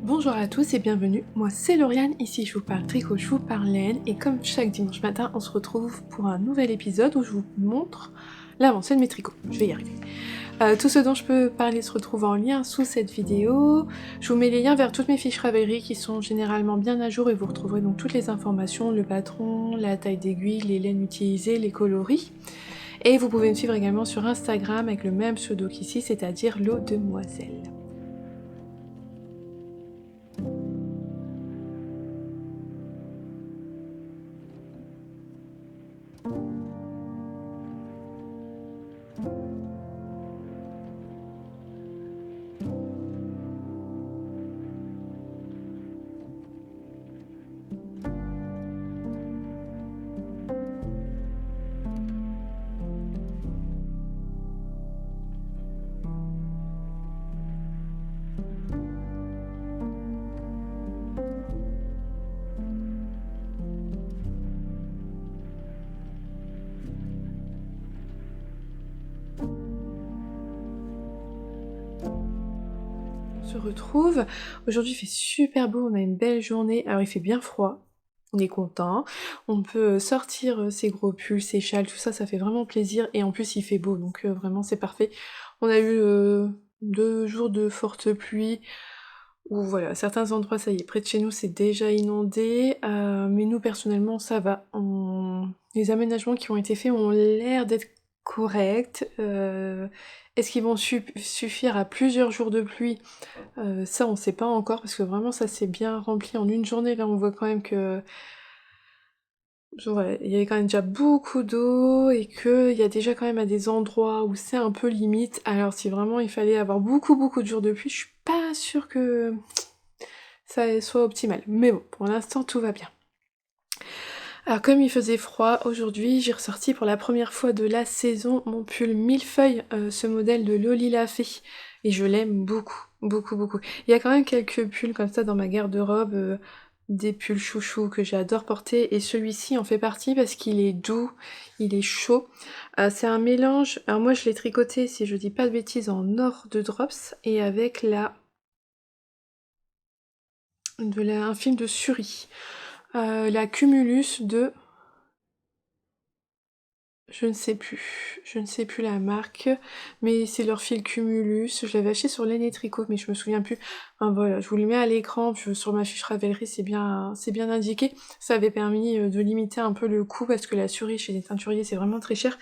Bonjour à tous et bienvenue, moi c'est Lauriane, ici je vous parle tricot, je vous parle laine et comme chaque dimanche matin on se retrouve pour un nouvel épisode où je vous montre l'avancée de mes tricots, je vais y arriver. Tout ce dont je peux parler se retrouve en lien sous cette vidéo, je vous mets les liens vers toutes mes fiches Ravelry qui sont généralement bien à jour et vous retrouverez donc toutes les informations, le patron, la taille d'aiguille, les laines utilisées, les coloris. Et vous pouvez me suivre également sur Instagram avec le même pseudo qu'ici, c'est-à-dire Lo Demoiselle. Se retrouve. Aujourd'hui il fait super beau, on a une belle journée, alors il fait bien froid, on est content, on peut sortir ses gros pulls, ses châles, tout ça, ça fait vraiment plaisir et en plus il fait beau donc vraiment c'est parfait. On a eu 2 jours de forte pluie où voilà, certains endroits ça y est, près de chez nous c'est déjà inondé, mais nous personnellement ça va. Les aménagements qui ont été faits ont l'air d'être corrects. Est-ce qu'ils vont suffire à plusieurs jours de pluie? Ça on sait pas encore parce que vraiment ça s'est bien rempli en une journée. Là on voit quand même que ouais, il y avait quand même déjà beaucoup d'eau et qu'il y a déjà quand même à des endroits où c'est un peu limite. Alors si vraiment il fallait avoir beaucoup de jours de pluie, je suis pas sûre que ça soit optimal. Mais bon, pour l'instant tout va bien. Alors comme il faisait froid, aujourd'hui j'ai ressorti pour la première fois de la saison mon pull millefeuille, ce modèle de Loli la Fée. Et je l'aime beaucoup. Il y a quand même quelques pulls comme ça dans ma garde-robe, des pulls chouchous que j'adore porter, et celui-ci en fait partie parce qu'il est doux, il est chaud. C'est un mélange, alors moi je l'ai tricoté, si je dis pas de bêtises, en or de drops, et avec un fil de Suri. La Cumulus de... je ne sais plus la marque, mais c'est leur fil Cumulus, je l'avais acheté sur Laine et Tricot, mais je me souviens plus. Enfin voilà, je vous le mets à l'écran, sur ma fiche Ravelry c'est bien indiqué. Ça avait permis de limiter un peu le coût, parce que la Suri chez les teinturiers c'est vraiment très cher,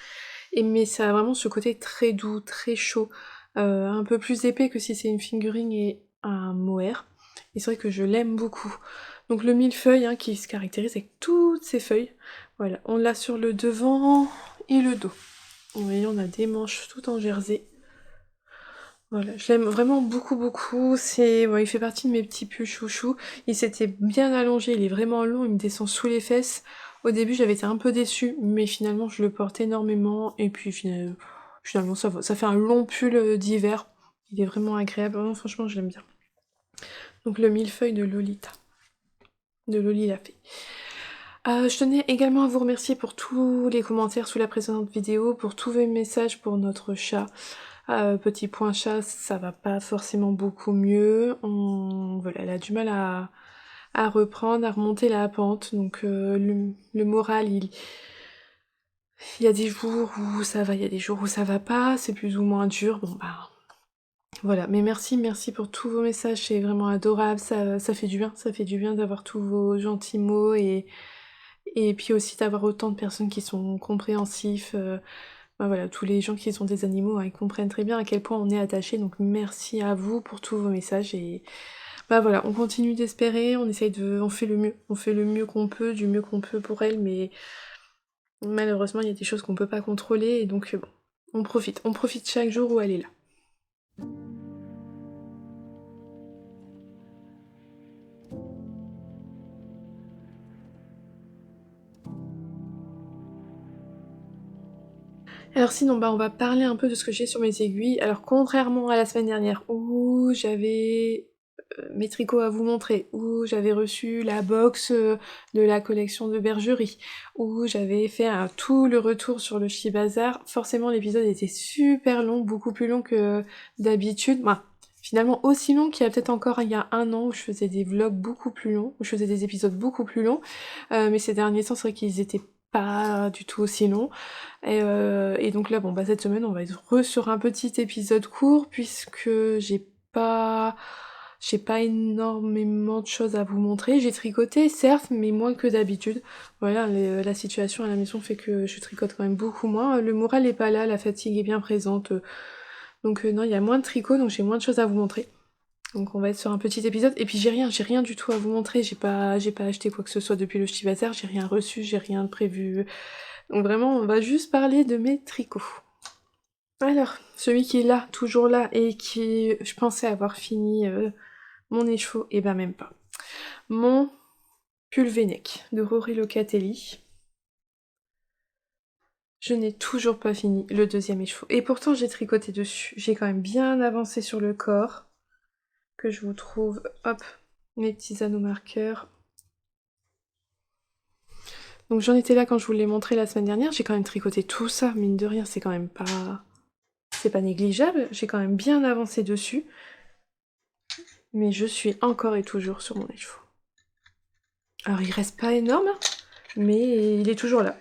mais ça a vraiment ce côté très doux, très chaud, un peu plus épais que si c'est une fingering et un mohair, et c'est vrai que je l'aime beaucoup. Donc le millefeuille qui se caractérise avec toutes ces feuilles, voilà, on l'a sur le devant et le dos. Vous voyez, on a des manches tout en jersey. Voilà, je l'aime vraiment beaucoup. Il fait partie de mes petits pulls chouchous. Il s'était bien allongé, il est vraiment long, il me descend sous les fesses. Au début, j'avais été un peu déçue, mais finalement, je le porte énormément. Et puis finalement ça va. Ça fait un long pull d'hiver. Il est vraiment agréable. Vraiment, franchement, je l'aime bien. Donc le millefeuille de Lolita. De Loli la Fée. Je tenais également à vous remercier pour tous les commentaires sous la précédente vidéo, pour tous vos messages pour notre chat. Petit point chat, ça va pas forcément beaucoup mieux. Voilà, elle a du mal à reprendre, à remonter la pente, donc le moral, il y a des jours où ça va, il y a des jours où ça va pas, c'est plus ou moins dur, bon bah... Voilà, mais merci pour tous vos messages, c'est vraiment adorable, ça fait du bien d'avoir tous vos gentils mots et puis aussi d'avoir autant de personnes qui sont compréhensifs, ben voilà, tous les gens qui sont des animaux, ils comprennent très bien à quel point on est attachés, donc merci à vous pour tous vos messages, et bah voilà, on continue d'espérer, on fait le mieux qu'on peut, du mieux qu'on peut pour elle, mais malheureusement il y a des choses qu'on peut pas contrôler, et donc bon, on profite chaque jour où elle est là. Alors sinon, bah on va parler un peu de ce que j'ai sur mes aiguilles. Alors contrairement à la semaine dernière où j'avais mes tricots à vous montrer, où j'avais reçu la box de la collection de Bergerie, où j'avais fait tout le retour sur le Shibazar, forcément l'épisode était super long, beaucoup plus long que d'habitude. Bah, finalement aussi long qu'il y a peut-être encore il y a 1 an où je faisais des vlogs beaucoup plus longs, où je faisais des épisodes beaucoup plus longs. Mais ces derniers temps, c'est vrai qu'ils étaient pas du tout aussi longs. Et donc là, bon, bah cette semaine, on va être sur un petit épisode court puisque j'ai pas énormément de choses à vous montrer. J'ai tricoté, certes, mais moins que d'habitude. Voilà, la situation à la maison fait que je tricote quand même beaucoup moins. Le moral est pas là, la fatigue est bien présente. Donc non, il y a moins de tricot, donc j'ai moins de choses à vous montrer. Donc on va être sur un petit épisode. Et puis j'ai rien du tout à vous montrer. J'ai pas acheté quoi que ce soit depuis le Stivater. J'ai rien reçu, j'ai rien de prévu. Donc vraiment, on va juste parler de mes tricots. Alors, celui qui est là, toujours là, et qui, je pensais avoir fini mon écheveau, et ben même pas. Mon pull V-neck de Rory Locatelli. Je n'ai toujours pas fini le deuxième écheveau. Et pourtant, j'ai tricoté dessus. J'ai quand même bien avancé sur le corps. Que je vous trouve, hop, mes petits anneaux marqueurs. Donc j'en étais là quand je vous l'ai montré la semaine dernière. J'ai quand même tricoté tout ça, mine de rien, c'est quand même pas... C'est pas négligeable. J'ai quand même bien avancé dessus. Mais je suis encore et toujours sur mon écheveau. Alors il reste pas énorme, mais il est toujours là.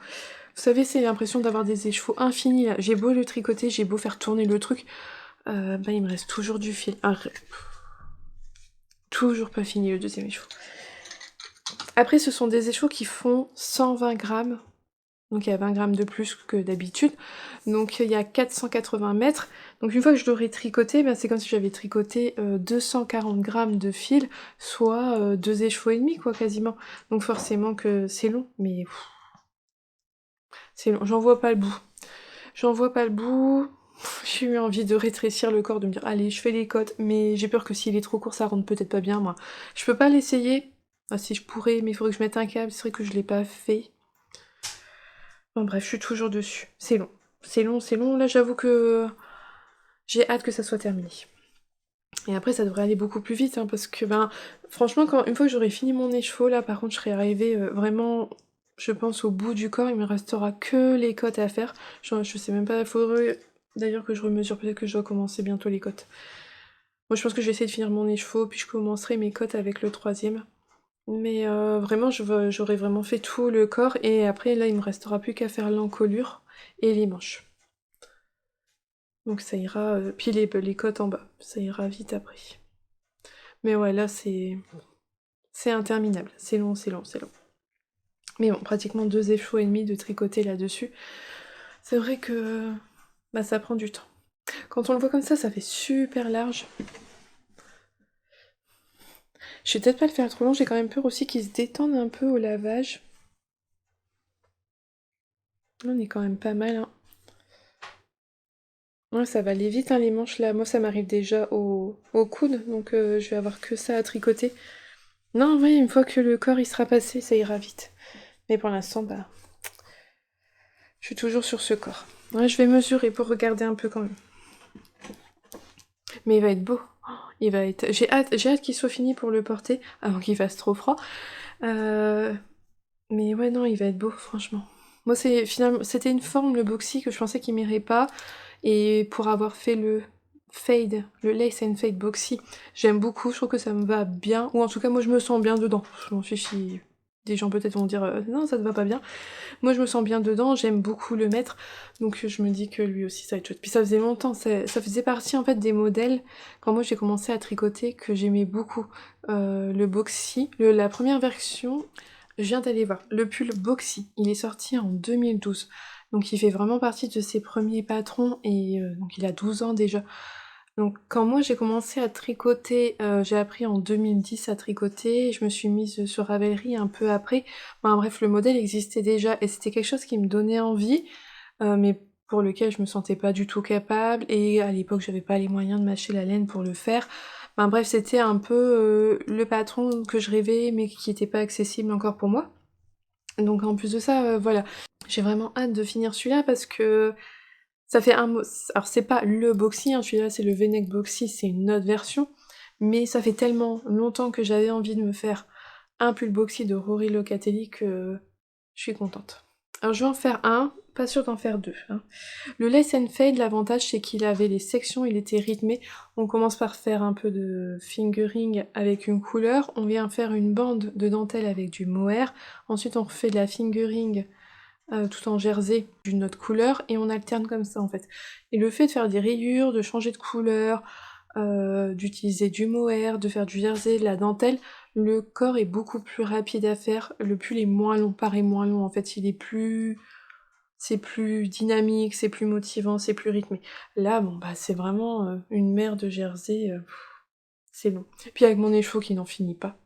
Vous savez, c'est l'impression d'avoir des écheveaux infinis là. J'ai beau le tricoter, j'ai beau faire tourner le truc, bah il me reste toujours du fil. Toujours pas fini le deuxième écheveau. Après, ce sont des écheveaux qui font 120 grammes. Donc il y a 20 grammes de plus que d'habitude. Donc il y a 480 mètres. Donc une fois que je l'aurai tricoté, ben, c'est comme si j'avais tricoté 240 grammes de fil, soit 2 écheveaux et demi, quoi, quasiment. Donc forcément que c'est long, mais c'est long. J'en vois pas le bout. J'en vois pas le bout. J'ai eu envie de rétrécir le corps, de me dire allez, je fais les côtes, mais j'ai peur que s'il est trop court, ça rentre peut-être pas bien, moi. Je peux pas l'essayer. Ah, si je pourrais, mais il faudrait que je mette un câble. C'est vrai que je l'ai pas fait. Bon bref, je suis toujours dessus. C'est long. C'est long, c'est long. Là, j'avoue que j'ai hâte que ça soit terminé. Et après, ça devrait aller beaucoup plus vite, hein, parce que, ben, franchement, une fois que j'aurai fini mon écheveau, là, par contre, je serai arrivée vraiment, je pense, au bout du corps. Il me restera que les côtes à faire. Je sais même pas, il faudrait d'ailleurs que je remesure. Peut-être que je dois commencer bientôt les côtes. Moi, je pense que je vais essayer de finir mon écheveau, puis je commencerai mes côtes avec le troisième. Mais vraiment, j'aurai vraiment fait tout le corps, et après, là, il me restera plus qu'à faire l'encolure et les manches. Donc ça ira, puis les côtes en bas, ça ira vite après. Mais ouais, là, c'est interminable. C'est long, c'est long, c'est long. Mais bon, pratiquement 2 écheveaux et demi de tricoter là-dessus. C'est vrai que bah, ça prend du temps. Quand on le voit comme ça fait super large. Je vais peut-être pas le faire trop long, j'ai quand même peur aussi qu'il se détende un peu au lavage. On est quand même pas mal, hein. Ouais, ça va aller vite, hein, les manches là. Moi, ça m'arrive déjà au coude, donc je vais avoir que ça à tricoter. Non, oui, une fois que le corps il sera passé, ça ira vite. Mais pour l'instant, bah, je suis toujours sur ce corps. Ouais, je vais mesurer pour regarder un peu quand même. Mais il va être beau. Il va être... J'ai hâte qu'il soit fini pour le porter, avant qu'il fasse trop froid. Mais ouais, non, il va être beau, franchement. Moi, finalement, c'était une forme, le boxy, que je pensais qu'il m'irait pas. Et pour avoir fait le fade, le lace and fade boxy, j'aime beaucoup, je trouve que ça me va bien. Ou en tout cas, moi, je me sens bien dedans. Je m'en fiche. Des gens peut-être vont dire non, ça te va pas bien. Moi, je me sens bien dedans, j'aime beaucoup le mettre, donc je me dis que lui aussi, ça va être chouette. Puis ça faisait longtemps, ça faisait partie en fait des modèles, quand moi j'ai commencé à tricoter, que j'aimais beaucoup. Le boxy, la première version, je viens d'aller voir, le pull boxy, il est sorti en 2012. Donc il fait vraiment partie de ses premiers patrons, et donc il a 12 ans déjà. Donc quand moi j'ai commencé à tricoter, j'ai appris en 2010 à tricoter, et je me suis mise sur Ravelry un peu après. Enfin bref, le modèle existait déjà, et c'était quelque chose qui me donnait envie, mais pour lequel je me sentais pas du tout capable, et à l'époque j'avais pas les moyens de mâcher la laine pour le faire. Enfin bref, c'était un peu le patron que je rêvais, mais qui était pas accessible encore pour moi. Donc en plus de ça, voilà. J'ai vraiment hâte de finir celui-là, parce que ça fait un mot. Alors c'est pas le boxy, hein, celui-là c'est le V-neck boxy, c'est une autre version. Mais ça fait tellement longtemps que j'avais envie de me faire un pull boxy de Rory Locatelli que je suis contente. Alors je vais en faire un, pas sûr d'en faire deux. Hein. Le Lace and Fade, l'avantage c'est qu'il avait les sections, il était rythmé. On commence par faire un peu de fingering avec une couleur, on vient faire une bande de dentelle avec du mohair, ensuite on refait de la fingering tout en jersey d'une autre couleur, et on alterne comme ça en fait. Et le fait de faire des rayures, de changer de couleur, d'utiliser du mohair, de faire du jersey, de la dentelle, le corps est beaucoup plus rapide à faire, le pull est moins long, paraît moins long en fait, il est plus... c'est plus dynamique, c'est plus motivant, c'est plus rythmé. Là, bon bah c'est vraiment une mer de jersey, c'est long. Puis avec mon écheveau qui n'en finit pas,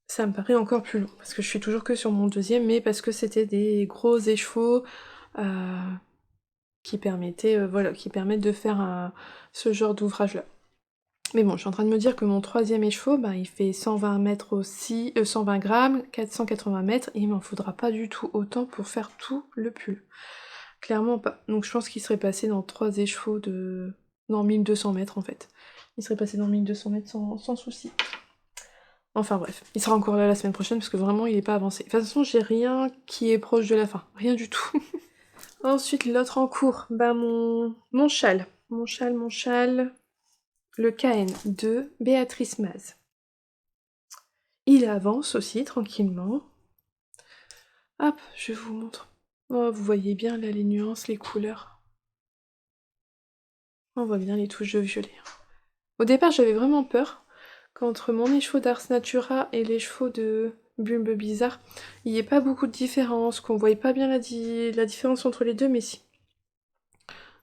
ça me paraît encore plus long, parce que je suis toujours que sur mon deuxième, mais parce que c'était des gros écheveaux qui permettaient, voilà, qui permettent de faire ce genre d'ouvrage-là. Mais bon, je suis en train de me dire que mon troisième écheveau, bah, il fait 120 mètres aussi, 120 grammes, 480 mètres, et il m'en faudra pas du tout autant pour faire tout le pull. Clairement pas. Donc je pense qu'il serait passé dans 3 écheveaux de... dans 1200 mètres en fait. Il serait passé dans 1200 mètres sans souci. Enfin bref, il sera encore là la semaine prochaine parce que vraiment il est pas avancé. De toute façon, j'ai rien qui est proche de la fin. Rien du tout. Ensuite, l'autre en cours, bah mon châle. Mon châle. Le KN de Béatrice Maz. Il avance aussi tranquillement. Hop, je vous montre. Oh, vous voyez bien là les nuances, les couleurs. On voit bien les touches de violet. Au départ, j'avais vraiment peur qu'entre mon écheveau d'Ars Natura et l'écheveau de Bulbe Bizarre, il n'y ait pas beaucoup de différence, qu'on voyait pas bien la différence entre les deux, mais si.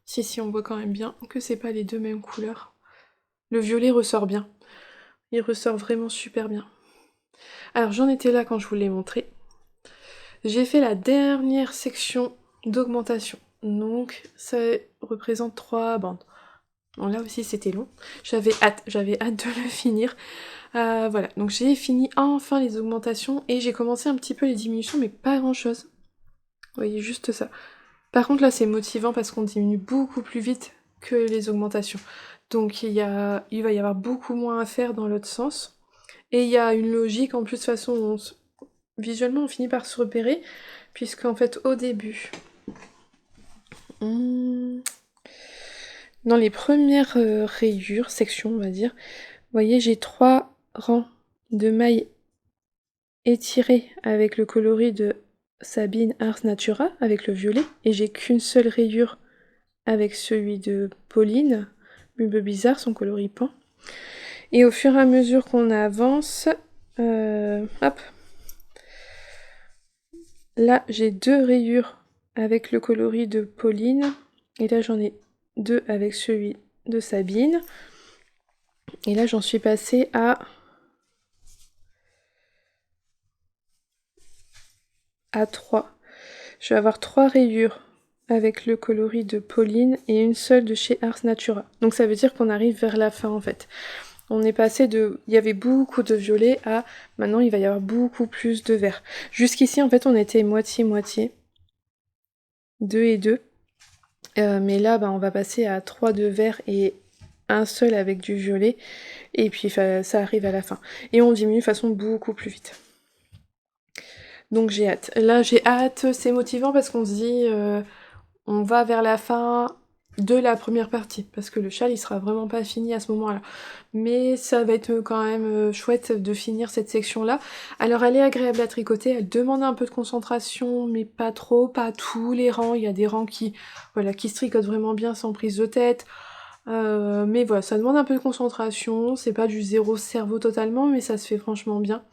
Si, on voit quand même bien que c'est pas les deux mêmes couleurs. Le violet ressort bien. Il ressort vraiment super bien. Alors j'en étais là quand je vous l'ai montré. J'ai fait la dernière section d'augmentation. Donc ça représente 3 bandes. Bon, là aussi c'était long. J'avais hâte de le finir. Voilà, donc j'ai fini enfin les augmentations et j'ai commencé un petit peu les diminutions, mais pas grand chose. Vous voyez, juste ça. Par contre là c'est motivant parce qu'on diminue beaucoup plus vite que les augmentations. Donc il va y avoir beaucoup moins à faire dans l'autre sens. Et il y a une logique, en plus de toute façon, visuellement on finit par se repérer, puisqu'en fait au début, dans les premières rayures, sections on va dire, vous voyez j'ai 3 rangs de mailles étirées avec le coloris de Sabine Ars Natura, avec le violet, et j'ai qu'une seule rayure avec celui de Pauline, Bulbe Bizarre, son coloris pan. Et au fur et à mesure qu'on avance, hop, là j'ai 2 rayures avec le coloris de Pauline, et là j'en ai 2 avec celui de Sabine, et là j'en suis passée à 3. Je vais avoir 3 rayures avec le coloris de Pauline et une seule de chez Ars Natura. Donc ça veut dire qu'on arrive vers la fin en fait. On est passé de... Il y avait beaucoup de violet à... Maintenant il va y avoir beaucoup plus de vert. Jusqu'ici en fait on était moitié-moitié. 2 et 2. Mais là on va passer à 3 de vert et un seul avec du violet. Et puis ça arrive à la fin. Et on diminue de façon beaucoup plus vite. Donc j'ai hâte. Là j'ai hâte, c'est motivant parce qu'on se dit on va vers la fin de la première partie, parce que le châle il sera vraiment pas fini à ce moment-là. Mais ça va être quand même chouette de finir cette section-là. Alors elle est agréable à tricoter, elle demande un peu de concentration, mais pas trop, pas tous les rangs. Il y a des rangs qui se tricotent vraiment bien sans prise de tête. Mais voilà, ça demande un peu de concentration, c'est pas du zéro cerveau totalement, mais ça se fait franchement bien.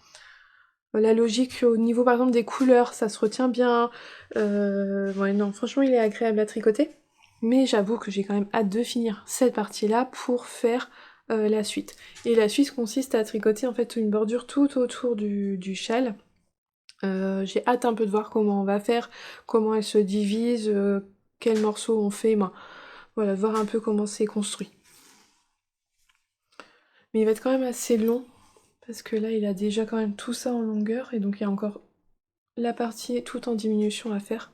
La logique au niveau par exemple des couleurs, ça se retient bien. Ouais non, franchement il est agréable à tricoter. Mais j'avoue que j'ai quand même hâte de finir cette partie-là pour faire la suite. Et la suite consiste à tricoter en fait une bordure tout autour du châle. J'ai hâte un peu de voir comment on va faire, comment elle se divise, quels morceaux on fait, voilà, voir un peu comment c'est construit. Mais il va être quand même assez long, parce que là il a déjà quand même tout ça en longueur, et donc il y a encore la partie tout en diminution à faire.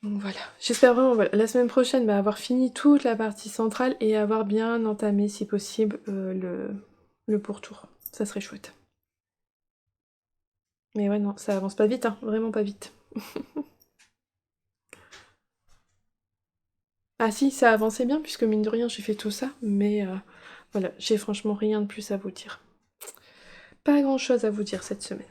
Donc voilà, j'espère vraiment la semaine prochaine avoir fini toute la partie centrale et avoir bien entamé si possible le pourtour. Ça serait chouette. Mais ouais, non, ça avance pas vite, hein, vraiment pas vite. Ah si, ça avançait bien, puisque mine de rien, j'ai fait tout ça, mais voilà, j'ai franchement rien de plus à vous dire. Pas grand-chose à vous dire cette semaine.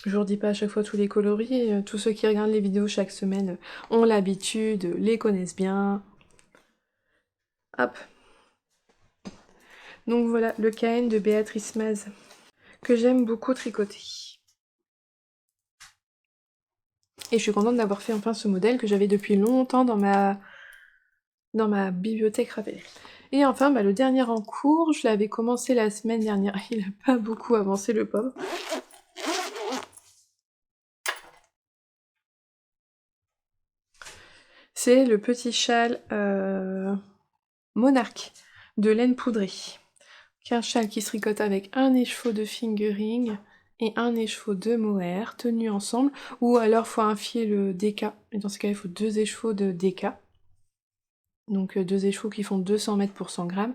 Je vous redis pas à chaque fois tous les coloris, tous ceux qui regardent les vidéos chaque semaine ont l'habitude, les connaissent bien. Hop. Donc voilà, le KN de Béatrice Maz, que j'aime beaucoup tricoter. Et je suis contente d'avoir fait enfin ce modèle que j'avais depuis longtemps dans ma bibliothèque Ravelry. Et enfin, le dernier en cours, je l'avais commencé la semaine dernière. Il a pas beaucoup avancé, le pauvre. C'est le petit châle Monarque de laine poudrée. Qui est un châle qui se tricote avec un écheveau de fingering et un écheveau de mohair tenus ensemble, ou alors faut un fil DK, et dans ce cas il faut 2 écheveaux de DK, donc 2 écheveaux qui font 200 mètres pour 100 grammes.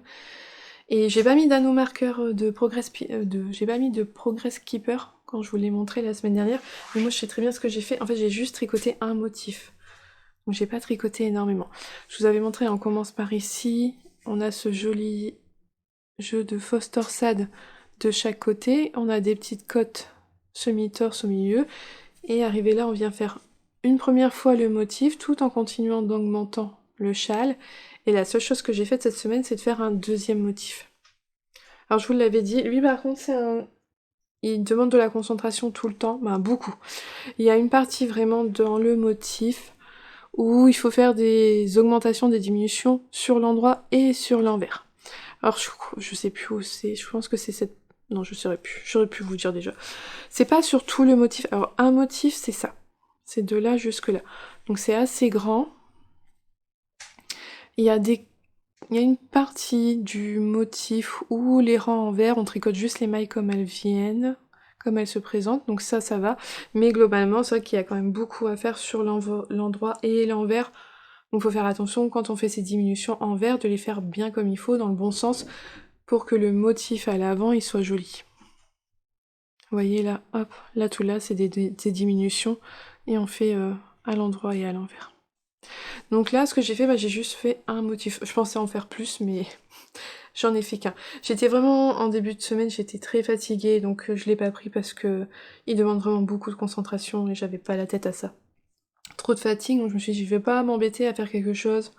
Et j'ai pas mis d'anneau marqueur j'ai pas mis de Progress Keeper quand je vous l'ai montré la semaine dernière, mais moi je sais très bien ce que j'ai fait. En fait j'ai juste tricoté un motif, donc j'ai pas tricoté énormément. Je vous avais montré, on commence par ici, on a ce joli jeu de fausse torsade de chaque côté, on a des petites côtes semi-torse au milieu, et arrivé là on vient faire une première fois le motif tout en continuant d'augmentant le châle, et la seule chose que j'ai faite cette semaine c'est de faire un deuxième motif. Alors je vous l'avais dit, lui par contre il demande de la concentration tout le temps, beaucoup. Il y a une partie vraiment dans le motif où il faut faire des augmentations, des diminutions sur l'endroit et sur l'envers. Alors je sais plus où c'est, je pense que c'est cette... Non, je saurais plus, j'aurais pu vous dire déjà. C'est pas sur tout le motif, alors un motif c'est ça, c'est de là jusque là. Donc c'est assez grand. Il y a une partie du motif où les rangs en vert, on tricote juste les mailles comme elles viennent, comme elles se présentent, donc ça va. Mais globalement, c'est vrai qu'il y a quand même beaucoup à faire sur l'endroit et l'envers. Donc faut faire attention quand on fait ces diminutions en vert, de les faire bien comme il faut, dans le bon sens, pour que le motif à l'avant, il soit joli. Vous voyez là, hop, là tout là, c'est des diminutions, et on fait à l'endroit et à l'envers. Donc là, ce que j'ai fait, j'ai juste fait un motif. Je pensais en faire plus, mais j'en ai fait qu'un. J'étais vraiment, en début de semaine, j'étais très fatiguée, donc je l'ai pas pris parce que il demande vraiment beaucoup de concentration et j'avais pas la tête à ça. Trop de fatigue, donc je me suis dit, je vais pas m'embêter à faire quelque chose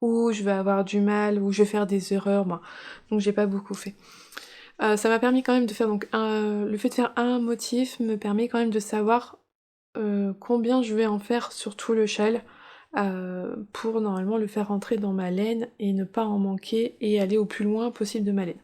où je vais avoir du mal, où je vais faire des erreurs, moi. Donc j'ai pas beaucoup fait. Ça m'a permis quand même de faire, donc le fait de faire un motif me permet quand même de savoir combien je vais en faire sur tout le châle, pour normalement le faire rentrer dans ma laine et ne pas en manquer et aller au plus loin possible de ma laine.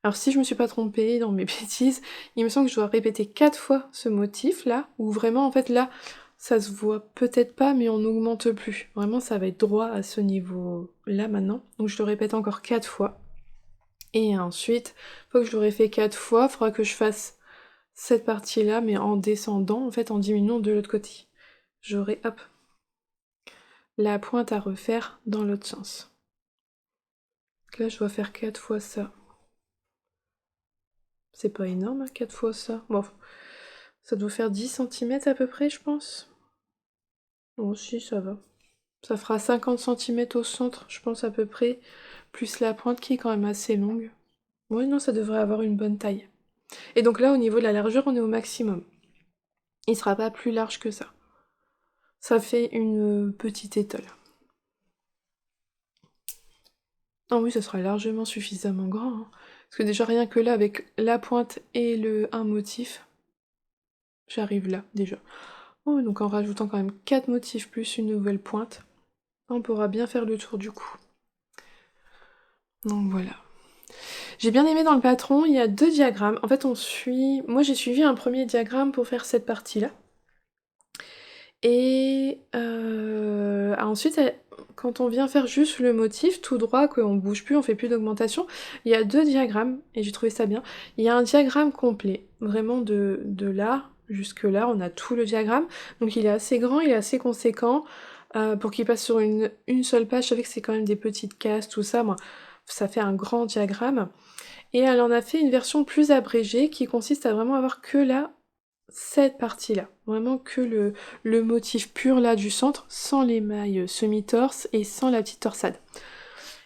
Alors si je me suis pas trompée dans mes bêtises, il me semble que je dois répéter 4 fois ce motif là, où vraiment en fait là, ça se voit peut-être pas mais on n'augmente plus. Vraiment ça va être droit à ce niveau là maintenant, donc je le répète encore 4 fois. Et ensuite, une fois que je l'aurai fait 4 fois, il faudra que je fasse cette partie-là, mais en descendant, en fait, en diminuant de l'autre côté. J'aurai, hop, la pointe à refaire dans l'autre sens. Donc là, je dois faire 4 fois ça. C'est pas énorme, hein, 4 fois ça. Bon, ça doit faire 10 cm à peu près, je pense. Bon, si, ça va. Ça fera 50 cm au centre, je pense à peu près, plus la pointe qui est quand même assez longue. Oui, non, ça devrait avoir une bonne taille. Et donc là, au niveau de la largeur, on est au maximum. Il sera pas plus large que ça. Ça fait une petite étole. Ah oui, ça sera largement suffisamment grand, hein. Parce que déjà, rien que là, avec la pointe et un motif, j'arrive là, déjà. Oh, donc en rajoutant quand même 4 motifs plus une nouvelle pointe, on pourra bien faire le tour du cou. Donc voilà. J'ai bien aimé dans le patron, il y a 2 diagrammes. En fait, moi, j'ai suivi un premier diagramme pour faire cette partie-là. Et ensuite, quand on vient faire juste le motif tout droit, qu'on bouge plus, on fait plus d'augmentation, il y a 2 diagrammes, et j'ai trouvé ça bien. Il y a un diagramme complet, vraiment de là jusque là, on a tout le diagramme, donc il est assez grand, il est assez conséquent, pour qu'il passe sur une seule page. Je savais que c'est quand même des petites cases, tout ça, moi. ça fait un grand diagramme. Et elle en a fait une version plus abrégée qui consiste à vraiment avoir que cette partie-là. Vraiment que le motif pur là du centre, sans les mailles semi-torse et sans la petite torsade.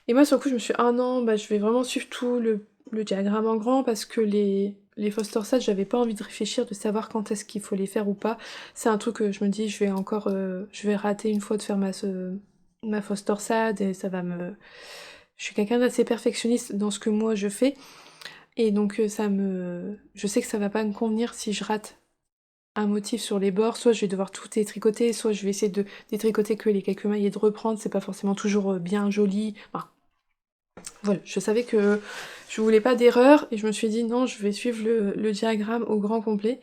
Et moi sur le coup je me suis dit, ah non, bah je vais vraiment suivre tout le diagramme en grand parce que les fausses torsades, j'avais pas envie de réfléchir, de savoir quand est-ce qu'il faut les faire ou pas. C'est un truc que je me dis, je vais rater une fois de faire ma fausse torsade et ça va me... Je suis quelqu'un d'assez perfectionniste dans ce que moi je fais. Et donc je sais que ça va pas me convenir si je rate un motif sur les bords, soit je vais devoir tout détricoter, soit je vais essayer de détricoter que les quelques mailles et de reprendre, c'est pas forcément toujours bien joli. Enfin, voilà, je savais que je voulais pas d'erreur, et je me suis dit non, je vais suivre le diagramme au grand complet.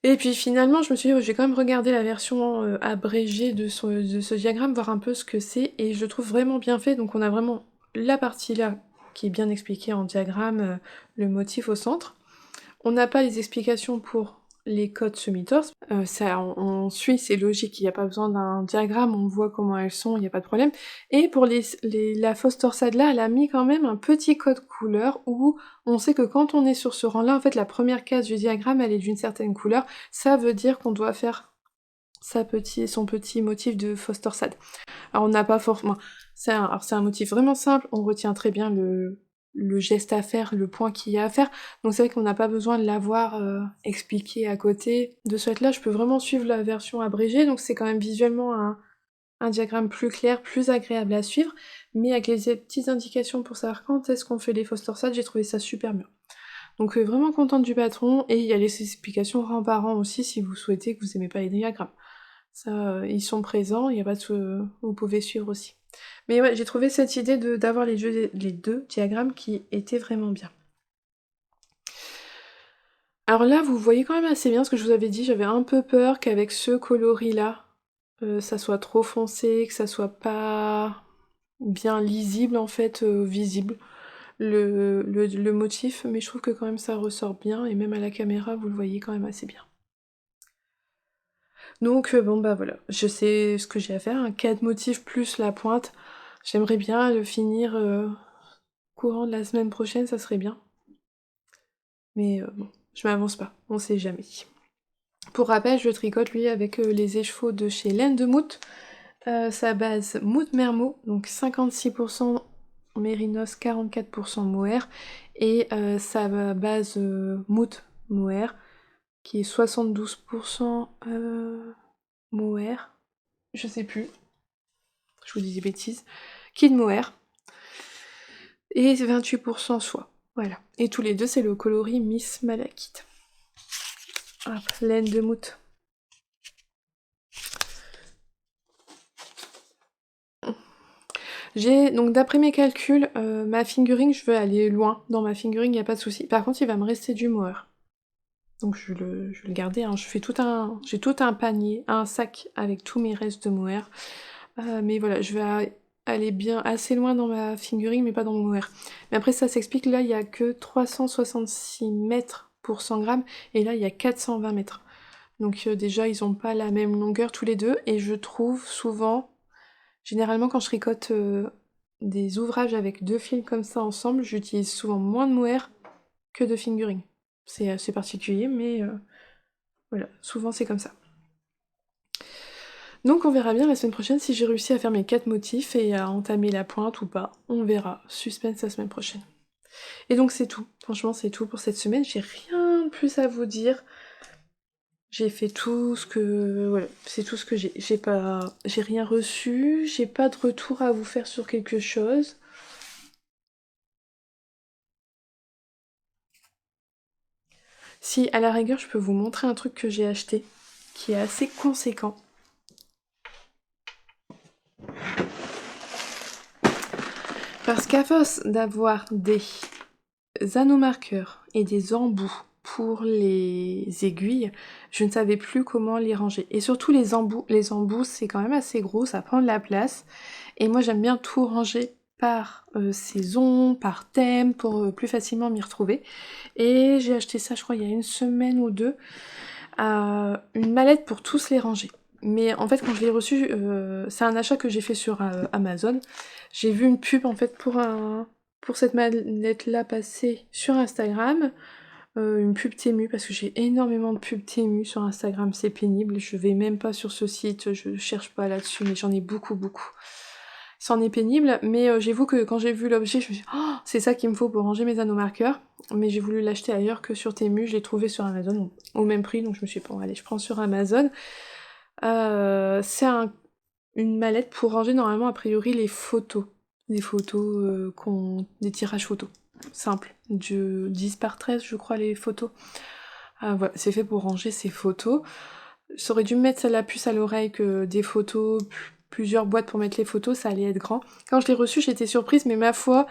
Et puis finalement, je me suis dit, je vais quand même regarder la version abrégée de ce diagramme, voir un peu ce que c'est, et je le trouve vraiment bien fait, donc on a vraiment la partie là, qui est bien expliquée en diagramme, le motif au centre. On n'a pas les explications pour les codes semi-torse. Ça, on suit, c'est logique, il n'y a pas besoin d'un diagramme, on voit comment elles sont, il n'y a pas de problème. Et pour la fausse torsade là, elle a mis quand même un petit code couleur où on sait que quand on est sur ce rang-là, en fait, la première case du diagramme, elle est d'une certaine couleur. Ça veut dire qu'on doit faire son petit motif de fausse torsade. Alors on n'a pas forcément... c'est un motif vraiment simple, on retient très bien le geste à faire, le point qu'il y a à faire, donc c'est vrai qu'on n'a pas besoin de l'avoir expliqué à côté. De ce fait-là, je peux vraiment suivre la version abrégée, donc c'est quand même visuellement un diagramme plus clair, plus agréable à suivre, mais avec les petites indications pour savoir quand est-ce qu'on fait les fausses torsades, j'ai trouvé ça super bien. Donc vraiment contente du patron, et il y a les explications rang par rang aussi si vous souhaitez, que vous aimez pas les diagrammes. Ça, ils sont présents, il y a pas de... vous pouvez suivre aussi. Mais ouais, j'ai trouvé cette idée d'avoir les deux diagrammes qui étaient vraiment bien. Alors là, vous voyez quand même assez bien ce que je vous avais dit, j'avais un peu peur qu'avec ce coloris-là, ça soit trop foncé, que ça soit pas bien lisible en fait, visible, le motif, mais je trouve que quand même ça ressort bien, et même à la caméra, vous le voyez quand même assez bien. Donc bon bah voilà, je sais ce que j'ai à faire, 4 motifs plus la pointe. J'aimerais bien le finir courant de la semaine prochaine, ça serait bien. Mais bon, je m'avance pas, on sait jamais. Pour rappel, je tricote lui avec les écheveaux de chez Laine de Mout. Sa base Mout Mermot, donc 56% mérinos, 44% mohair. Et sa base Mout mohair, qui est 72% mohair. Je sais plus, je vous dis des bêtises. Kid mohair. Et 28% soie. Voilà. Et tous les deux, c'est le coloris Miss Malachite. Hop, Laine de Mout. Donc d'après mes calculs, ma fingering, je veux aller loin. Dans ma fingering, il n'y a pas de souci. Par contre, il va me rester du mohair. Donc je vais le garder, hein. J'ai tout un panier, un sac avec tous mes restes de mohair. Mais voilà, je vais aller bien assez loin dans ma fingering, mais pas dans mon mohair. Mais après, ça s'explique, là, il n'y a que 366 mètres pour 100 grammes, et là, il y a 420 mètres. Donc déjà, ils n'ont pas la même longueur tous les deux, et je trouve souvent, généralement quand je tricote des ouvrages avec deux fils comme ça ensemble, j'utilise souvent moins de mohair que de fingering. C'est assez particulier, mais voilà, souvent c'est comme ça. Donc on verra bien la semaine prochaine si j'ai réussi à faire mes 4 motifs et à entamer la pointe ou pas. On verra. Suspense la semaine prochaine. Et donc c'est tout. Franchement c'est tout pour cette semaine. J'ai rien de plus à vous dire. J'ai fait tout ce que... Voilà, c'est tout ce que j'ai. J'ai rien reçu. J'ai pas de retour à vous faire sur quelque chose. Si, à la rigueur, je peux vous montrer un truc que j'ai acheté, qui est assez conséquent. Parce qu'à force d'avoir des anneaux marqueurs et des embouts pour les aiguilles, je ne savais plus comment les ranger. Et surtout les embouts c'est quand même assez gros, ça prend de la place. Et moi j'aime bien tout ranger par saison, par thème, pour plus facilement m'y retrouver. Et j'ai acheté ça je crois il y a une semaine ou deux, une mallette pour tous les ranger. Mais en fait quand je l'ai reçu, c'est un achat que j'ai fait sur Amazon. J'ai vu une pub en fait pour cette mallette-là passer sur Instagram, une pub Temu, parce que j'ai énormément de pubs Temu sur Instagram, c'est pénible, je vais même pas sur ce site, je cherche pas là-dessus, mais j'en ai beaucoup, beaucoup. C'en est pénible, mais j'avoue que quand j'ai vu l'objet, je me suis dit «Oh, c'est ça qu'il me faut pour ranger mes anneaux marqueurs», mais j'ai voulu l'acheter ailleurs que sur Temu, je l'ai trouvé sur Amazon au même prix, donc je me suis dit bon allez, je prends sur Amazon. C'est une mallette pour ranger normalement a priori les photos. Des photos des tirages photos. Simple. 10 par 13 je crois les photos. Voilà, c'est fait pour ranger ces photos. Ça aurait dû me mettre la puce à l'oreille que des photos, plusieurs boîtes pour mettre les photos, ça allait être grand. Quand je l'ai reçu, j'étais surprise, mais ma foi,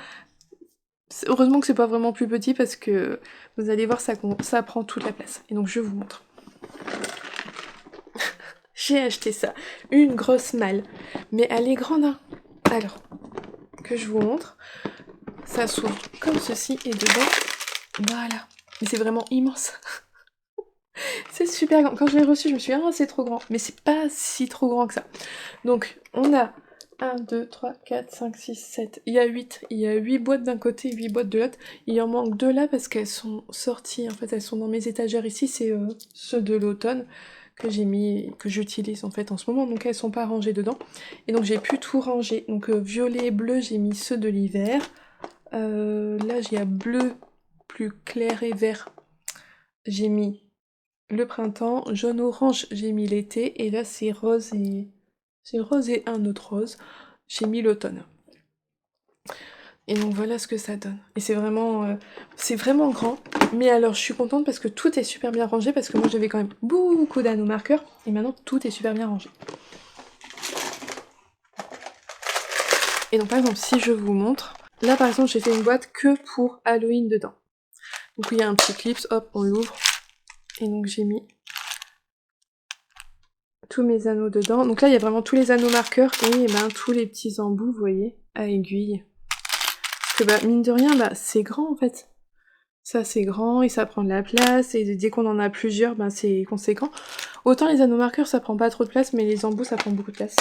heureusement que c'est pas vraiment plus petit parce que vous allez voir, ça prend toute la place. Et donc je vous montre. J'ai acheté ça, une grosse malle, mais elle est grande, hein. Alors, que je vous montre, ça s'ouvre comme ceci et dedans, voilà. Mais c'est vraiment immense. C'est super grand. Quand je l'ai reçu, je me suis dit, ah, c'est trop grand. Mais c'est pas si trop grand que ça. Donc, on a 1, 2, 3, 4, 5, 6, 7. Il y a 8. Il y a 8 boîtes d'un côté, 8 boîtes de l'autre. Il en manque 2 là parce qu'elles sont sorties. En fait, elles sont dans mes étagères ici. C'est ceux de l'automne que j'ai mis, que j'utilise en fait en ce moment. Donc, elles sont pas rangées dedans. Et donc, j'ai pu tout ranger. Donc, violet et bleu, j'ai mis ceux de l'hiver. Là, il y a bleu plus clair et vert. J'ai mis le printemps, jaune-orange, j'ai mis l'été, et là c'est rose et... c'est rose et un autre rose, j'ai mis l'automne. Et donc voilà ce que ça donne. Et c'est vraiment grand, mais alors je suis contente parce que tout est super bien rangé, parce que moi j'avais quand même beaucoup d'anneaux marqueurs, et maintenant tout est super bien rangé. Et donc par exemple, si je vous montre, là par exemple j'ai fait une boîte que pour Halloween dedans. Donc il y a un petit clip, hop, on l'ouvre, et donc j'ai mis tous mes anneaux dedans. Donc là, il y a vraiment tous les anneaux marqueurs et ben, tous les petits embouts, vous voyez, à aiguille. Parce que bah, mine de rien, bah, c'est grand en fait. Ça, c'est grand et ça prend de la place. Et dès qu'on en a plusieurs, ben, c'est conséquent. Autant les anneaux marqueurs, ça prend pas trop de place, mais les embouts, ça prend beaucoup de place.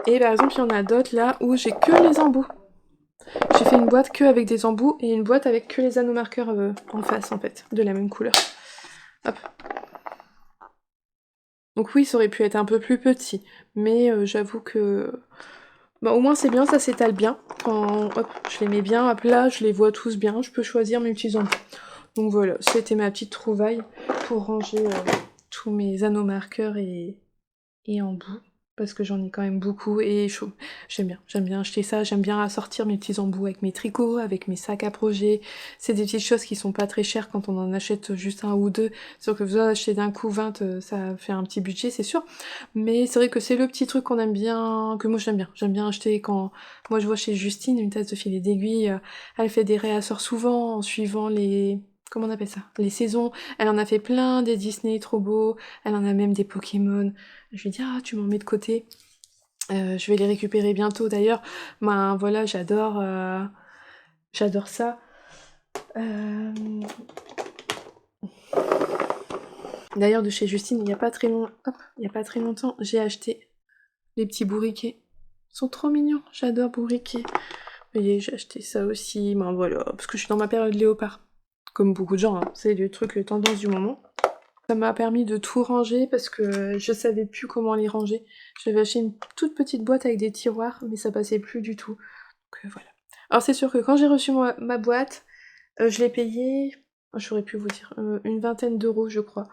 Et par exemple, il y en a d'autres là où j'ai que les embouts. J'ai fait une boîte que avec des embouts et une boîte avec que les anneaux marqueurs en face en fait, de la même couleur. Hop. Donc oui, ça aurait pu être un peu plus petit, mais j'avoue que... Bah, au moins c'est bien, ça s'étale bien. Quand hop, je les mets bien à plat, je les vois tous bien, je peux choisir mes petits embouts. Donc voilà, c'était ma petite trouvaille pour ranger tous mes anneaux marqueurs et embouts. Parce que j'en ai quand même beaucoup et j'aime bien acheter ça, j'aime bien assortir mes petits embouts avec mes tricots, avec mes sacs à projet. C'est des petites choses qui sont pas très chères quand on en achète juste un ou deux. C'est sûr que vous en achetez d'un coup 20, ça fait un petit budget, c'est sûr. Mais c'est vrai que c'est le petit truc qu'on aime bien, que moi j'aime bien. J'aime bien acheter quand... Moi je vois chez Justine une tasse de filet d'aiguille, elle fait des réassorts souvent en suivant les... Comment on appelle ça? Les saisons. Elle en a fait plein, des Disney trop beaux, elle en a même des Pokémon. Je lui ai dit, ah, tu m'en mets de côté. Je vais les récupérer bientôt. D'ailleurs, ben voilà, j'adore ça. D'ailleurs, de chez Justine, il n'y a pas très longtemps, j'ai acheté les petits bourriquets. Ils sont trop mignons, j'adore bourriquets. Vous voyez, j'ai acheté ça aussi, ben voilà, parce que je suis dans ma période léopard. Comme beaucoup de gens, hein. C'est le truc, le tendance du moment. Ça m'a permis de tout ranger parce que je savais plus comment les ranger. J'avais acheté une toute petite boîte avec des tiroirs, mais ça passait plus du tout. Donc voilà. Alors c'est sûr que quand j'ai reçu ma boîte, je l'ai payée, j'aurais pu vous dire, une vingtaine d'euros je crois.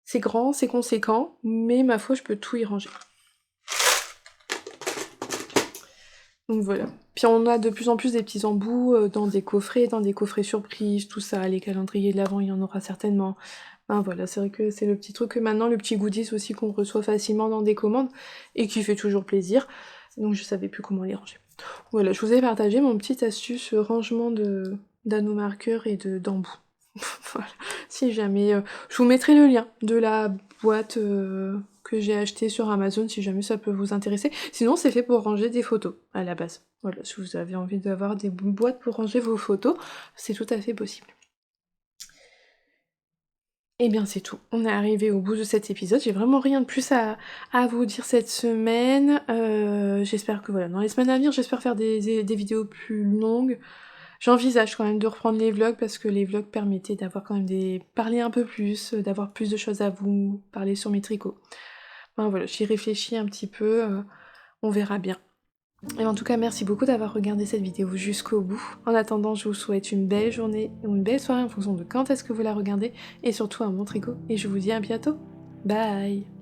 C'est grand, c'est conséquent, mais ma foi je peux tout y ranger. Donc voilà. Puis on a de plus en plus des petits embouts dans des coffrets surprises, tout ça, les calendriers de l'Avent, il y en aura certainement. Ben voilà, c'est vrai que c'est le petit truc que maintenant, le petit goodies aussi qu'on reçoit facilement dans des commandes et qui fait toujours plaisir. Donc je savais plus comment les ranger. Voilà, je vous ai partagé mon petite astuce rangement d'anneaux marqueurs et d'embouts. Voilà, si jamais... je vous mettrai le lien de la boîte que j'ai achetée sur Amazon si jamais ça peut vous intéresser. Sinon, c'est fait pour ranger des photos à la base. Voilà, si vous avez envie d'avoir des boîtes pour ranger vos photos, c'est tout à fait possible. Et bien c'est tout. On est arrivé au bout de cet épisode. J'ai vraiment rien de plus à vous dire cette semaine. J'espère que voilà, dans les semaines à venir, j'espère faire des vidéos plus longues. J'envisage quand même de reprendre les vlogs parce que les vlogs permettaient d'avoir quand même parler un peu plus, d'avoir plus de choses à vous parler sur mes tricots. Enfin voilà, j'y réfléchis un petit peu, on verra bien. Et en tout cas, merci beaucoup d'avoir regardé cette vidéo jusqu'au bout. En attendant, je vous souhaite une belle journée ou une belle soirée en fonction de quand est-ce que vous la regardez, et surtout un bon tricot. Et je vous dis à bientôt. Bye!